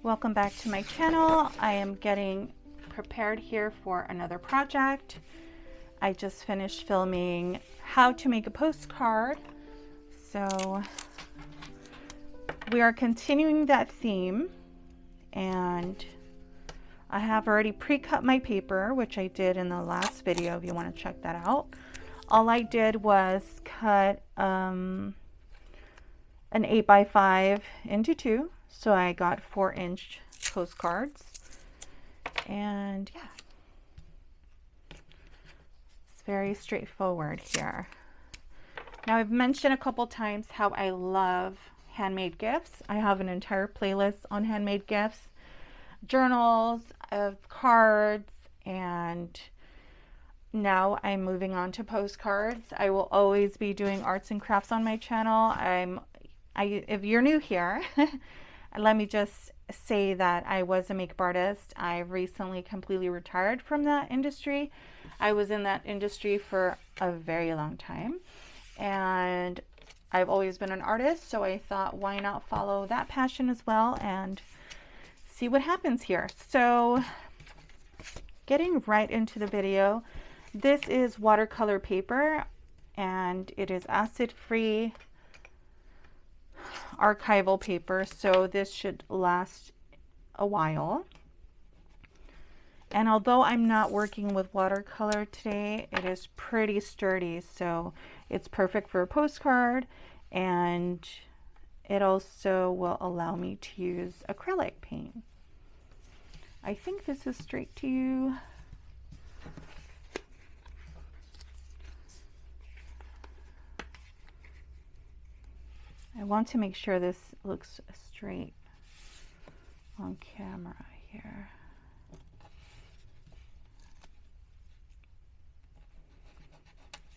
Welcome back to my channel. I am getting prepared here for another project. I just finished filming how to make a postcard. So we are continuing that theme, and I have already pre-cut my paper, which I did in the last video if you want to check that out. All I did was cut an 8x5 into 2. So I got 4-inch postcards, and yeah, it's very straightforward here. Now, I've mentioned a couple times how I love handmade gifts. I have an entire playlist on handmade gifts, journals, of cards, and now I'm moving on to postcards. I will always be doing arts and crafts on my channel. If you're new here, let me just say that I was a makeup artist. I recently completely retired from that industry. I was in that industry for a very long time, and I've always been an artist, so I thought, why not follow that passion as well and see what happens here. So getting right into the video, this is watercolor paper, and it is acid-free archival paper, so this should last a while. And although I'm not working with watercolor today, it is pretty sturdy, so it's perfect for a postcard, and it also will allow me to use acrylic paint. I think this is straight to you. I want to make sure this looks straight on camera here.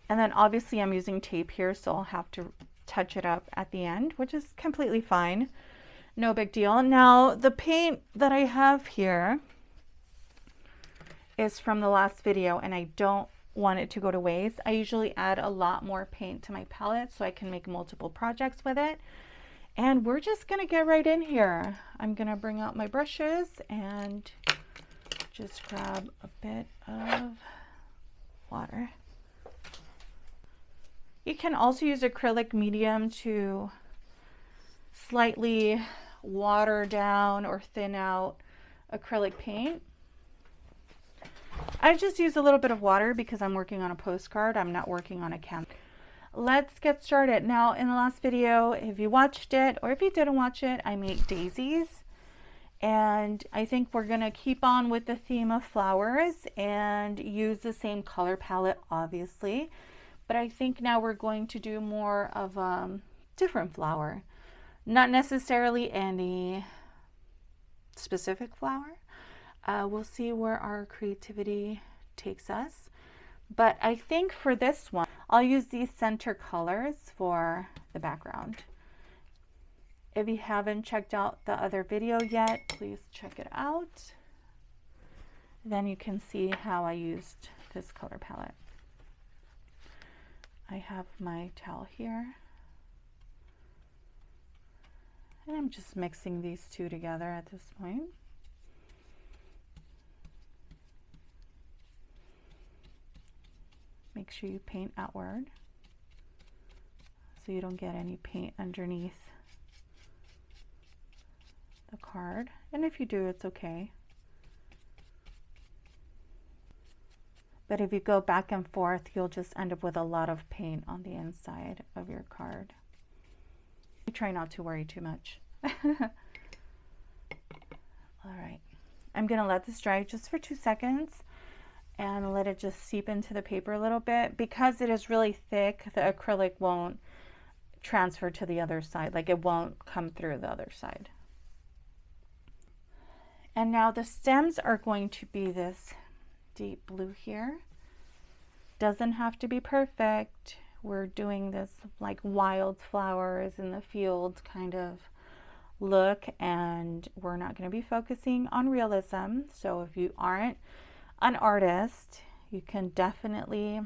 And then obviously I'm using tape here, so I'll have to touch it up at the end, which is completely fine. No big deal. Now, the paint that I have here is from the last video, and I don't want it to go to waste. I usually add a lot more paint to my palette so I can make multiple projects with it. And we're just gonna get right in here. I'm gonna bring out my brushes and just grab a bit of water. You can also use acrylic medium to slightly water down or thin out acrylic paint. I just use a little bit of water because I'm working on a postcard. I'm not working on a canvas. Let's get started. Now, in the last video, if you watched it or if you didn't watch it, I made daisies. And I think we're going to keep on with the theme of flowers and use the same color palette, obviously. But I think now we're going to do more of a different flower. Not necessarily any specific flower. We'll see where our creativity takes us. But I think for this one, I'll use these center colors for the background. If you haven't checked out the other video yet, please check it out. Then you can see how I used this color palette. I have my towel here. And I'm just mixing these two together at this point. Make sure you paint outward so you don't get any paint underneath the card. And if you do, it's okay. But if you go back and forth, you'll just end up with a lot of paint on the inside of your card. Try not to worry too much. All right, I'm gonna let this dry just for 2 seconds and let it just seep into the paper a little bit. Because it is really thick, the acrylic won't transfer to the other side, like it won't come through the other side. And now the stems are going to be this deep blue here. Doesn't have to be perfect. We're doing this like wildflowers in the field kind of look, and we're not going to be focusing on realism. So if you aren't an artist, you can definitely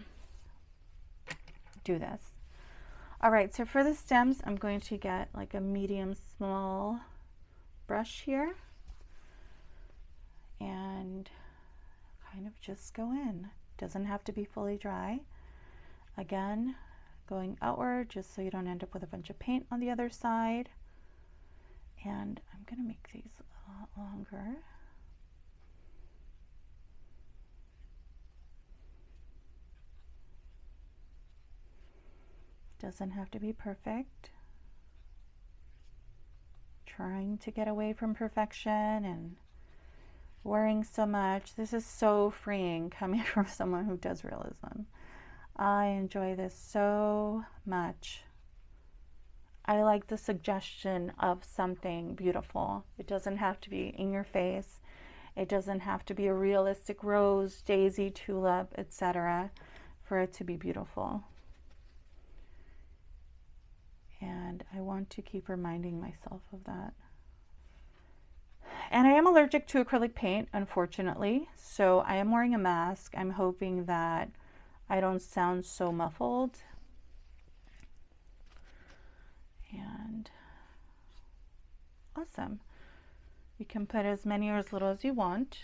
do this. All right, so for the stems, I'm going to get like a medium small brush here. and kind of just go in. Doesn't have to be fully dry. Again, going outward just so you don't end up with a bunch of paint on the other side. And I'm going to make these a lot longer. Doesn't have to be perfect. Trying to get away from perfection and worrying so much. This is so freeing coming from someone who does realism. I enjoy this so much. I like the suggestion of something beautiful. It doesn't have to be in your face. It doesn't have to be a realistic rose, daisy, tulip, etc. for it to be beautiful. And I want to keep reminding myself of that. And I am allergic to acrylic paint, unfortunately, so I am wearing a mask. I'm hoping that I don't sound so muffled. And awesome. You can put as many or as little as you want.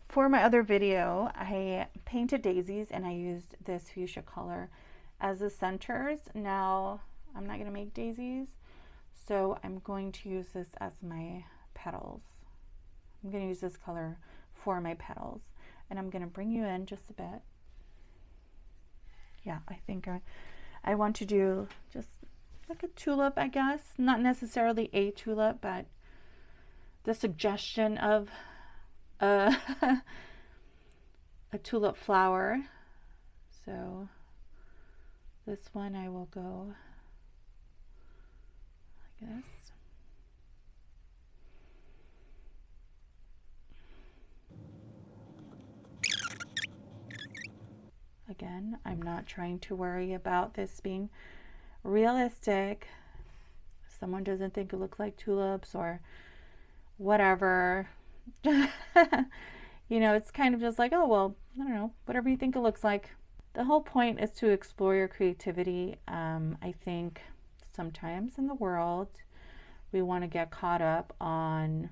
For my other video, I painted daisies and I used this fuchsia color as the centers. Now, I'm not going to make daisies, so I'm going to use this as my petals. I'm going to use this color for my petals, and I'm going to bring you in just a bit. Yeah, I think I want to do just like a tulip, I guess. Not necessarily a tulip, but the suggestion of a tulip flower. So this one I will go like this. Again, I'm not trying to worry about this being realistic. If someone doesn't think it looks like tulips or whatever, you know, it's kind of just like, oh, well, I don't know, whatever you think it looks like. The whole point is to explore your creativity. I think sometimes in the world, we want to get caught up on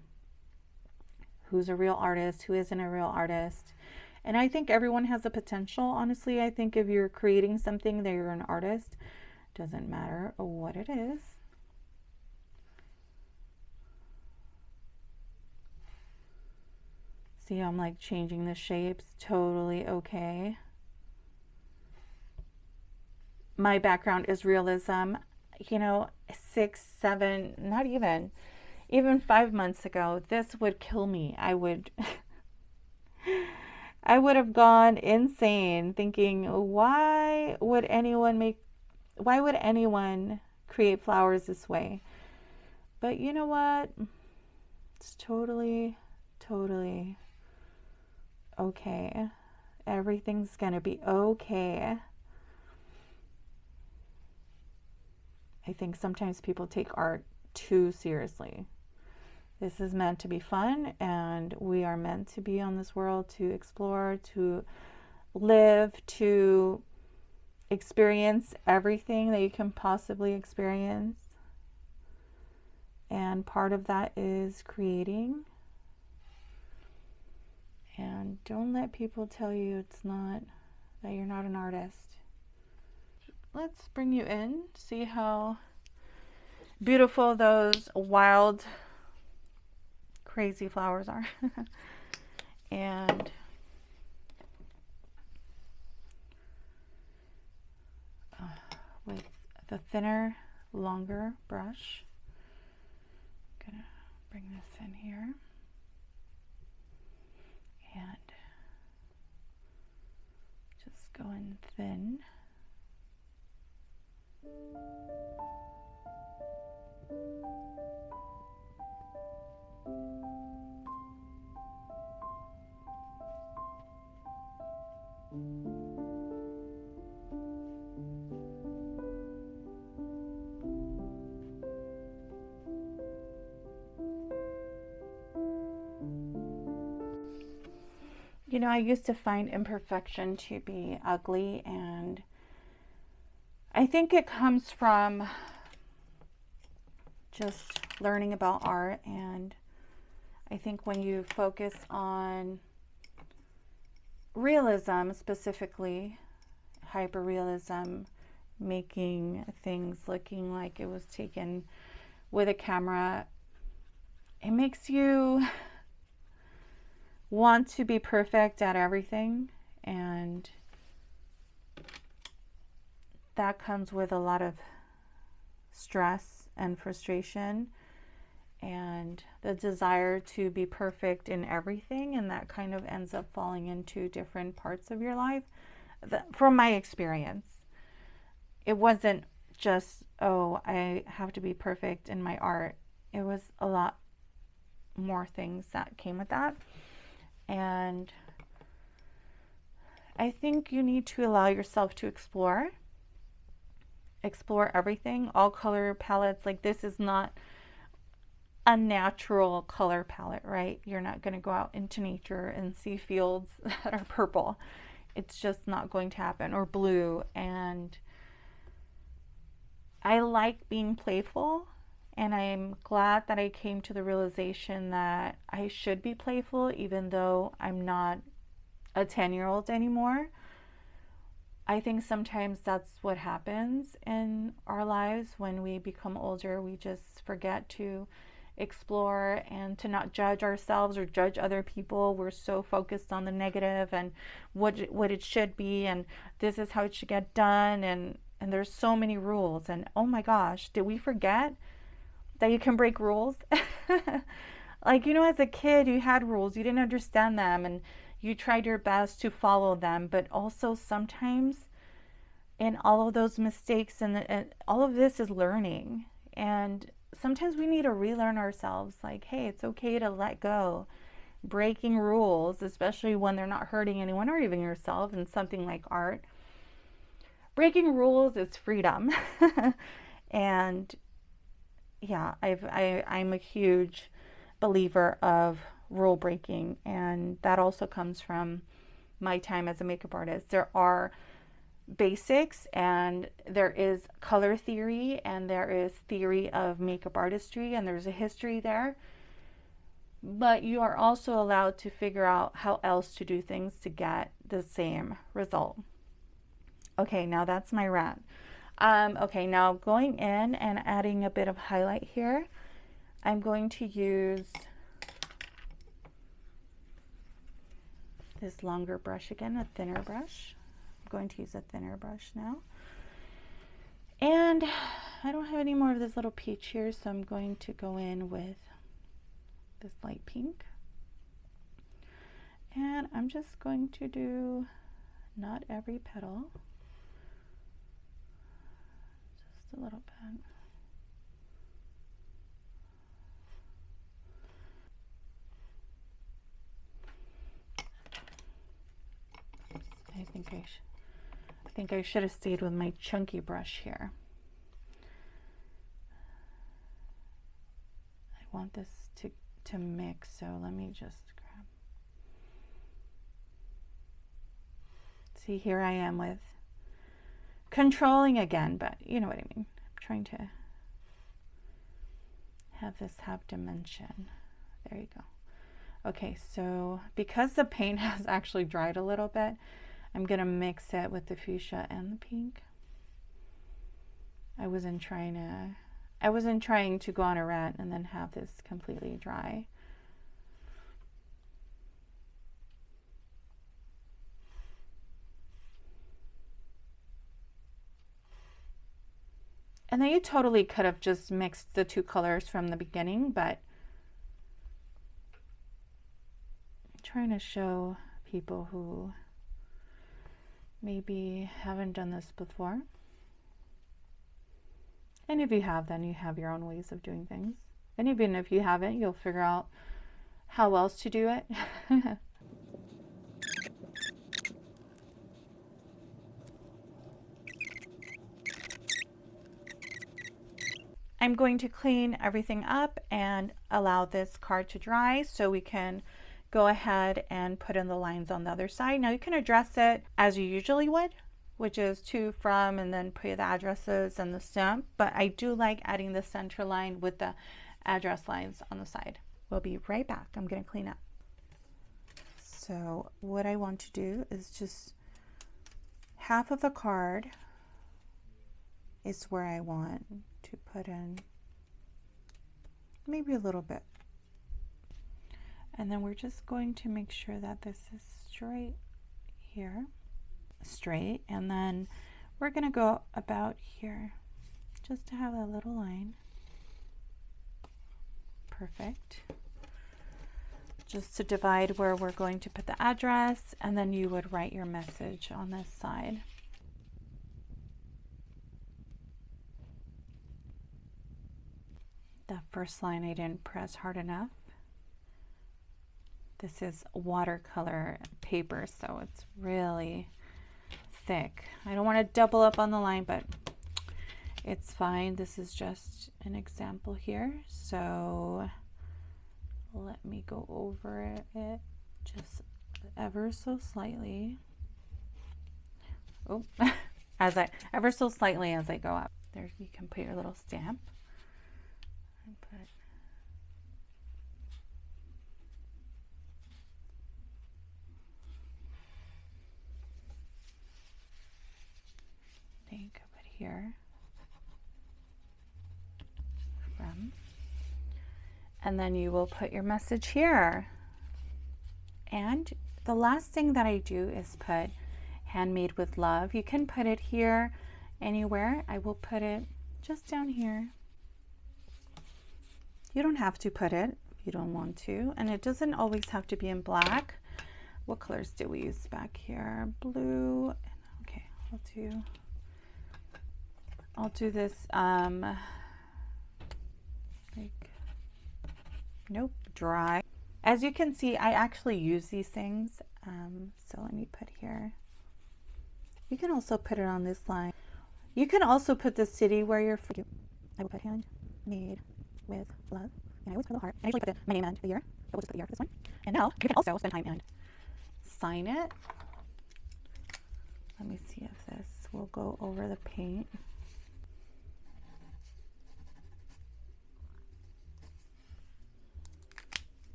who's a real artist, who isn't a real artist. And I think everyone has the potential. Honestly, I think if you're creating something that you're an artist, doesn't matter what it is. See how I'm like changing the shapes? Totally okay. My background is realism. You know, 6, 7, not even 5 months ago, this would kill me. I would have gone insane thinking, why would anyone create flowers this way? But you know what? It's totally okay. Everything's gonna be okay. I think sometimes people take art too seriously. This is meant to be fun, and we are meant to be on this world to explore, to live, to experience everything that you can possibly experience. And part of that is creating. And don't let people tell you that you're not an artist. Let's bring you in, see how beautiful those wild, crazy flowers are. And with the thinner, longer brush, I'm gonna bring this in here and just go in thin. You know, I used to find imperfection to be ugly, and I think it comes from just learning about art, and I think when you focus on realism, specifically hyperrealism, making things looking like it was taken with a camera, it makes you want to be perfect at everything, and that comes with a lot of stress and frustration and the desire to be perfect in everything, and that kind of ends up falling into different parts of your life. From my experience, it wasn't just, oh, I have to be perfect in my art. It was a lot more things that came with that. And I think you need to allow yourself to explore everything, all color palettes. Like, this is not a natural color palette, right? You're not going to go out into nature and see fields that are purple. It's just not going to happen, or blue. And I like being playful, and I'm glad that I came to the realization that I should be playful, even though I'm not a 10-year-old anymore. I think sometimes that's what happens in our lives when we become older. We just forget to explore and to not judge ourselves or judge other people. We're so focused on the negative and what it should be, and this is how it should get done, and there's so many rules. And oh my gosh, did we forget that you can break rules? Like, you know, as a kid, you had rules, you didn't understand them, and you tried your best to follow them, but also sometimes in all of those mistakes and all of this is learning. And sometimes we need to relearn ourselves. Like, hey, it's okay to let go. Breaking rules, especially when they're not hurting anyone or even yourself in something like art. Breaking rules is freedom. And yeah, I'm a huge believer of rule breaking, and that also comes from my time as a makeup artist. There are basics, and there is color theory, and there is theory of makeup artistry, and there's a history there, but you are also allowed to figure out how else to do things to get the same result. Okay, now that's my rant. Okay, now going in and adding a bit of highlight here, I'm going to use this longer brush again, a thinner brush. I'm going to use a thinner brush now. And I don't have any more of this little peach here, so I'm going to go in with this light pink. And I'm just going to do not every petal, just a little bit. I think I should have stayed with my chunky brush here. I want this to mix, so let me just grab. See, here I am with controlling again, but you know what I mean. I'm trying to have this have dimension. There you go. Okay, so because the paint has actually dried a little bit, I'm gonna mix it with the fuchsia and the pink. I wasn't trying to go on a rant and then have this completely dry. And then you totally could have just mixed the two colors from the beginning, but I'm trying to show people who maybe haven't done this before. And if you have, then you have your own ways of doing things. And even if you haven't, you'll figure out how else to do it. I'm going to clean everything up and allow this card to dry so we can go ahead and put in the lines on the other side. Now you can address it as you usually would, which is to, from, and then put the addresses and the stamp. But I do like adding the center line with the address lines on the side, We'll be right back. I'm going to clean up. So what I want to do is just half of the card is where I want to put in maybe a little bit. And then we're just going to make sure that this is straight here, straight, and then we're going to go about here just to have a little line. Perfect. Just to divide where we're going to put the address, and then you would write your message on this side. That first line I didn't press hard enough. This is watercolor paper, so it's really thick. I don't want to double up on the line, but it's fine. This is just an example here. So let me go over it just ever so slightly. Oh, ever so slightly as I go up. There, you can put your little stamp. And put here from, and then you will put your message here. And the last thing that I do is put handmade with love. You can put it here anywhere. I will put it just down here. You don't have to put it if you don't want to, and it doesn't always have to be in black. What colors did we use back here? Blue. Okay, I'll do this, nope, dry. As you can see, I actually use these things. So let me put here. You can also put it on this line. You can also put the city where you're from. I will put handmade with love. And I always put a heart. I usually put my name and the year. But we'll just put the year for this one. And now you can also spend time and sign it. Let me see if this will go over the paint.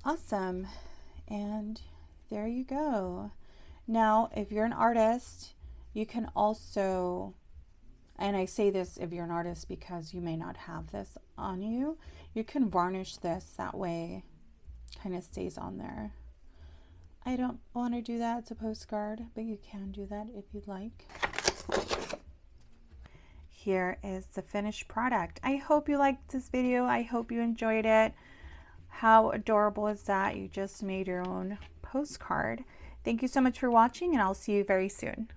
Awesome. And there you go. Now, if you're an artist, you can also, and I say this if you're an artist because you may not have this on you, you can varnish this, that way it kind of stays on there. I don't want to do that, it's a postcard, but you can do that if you'd like. Here is the finished product. I hope you liked this video. I hope you enjoyed it. How adorable is that? You just made your own postcard. Thank you so much for watching, and I'll see you very soon.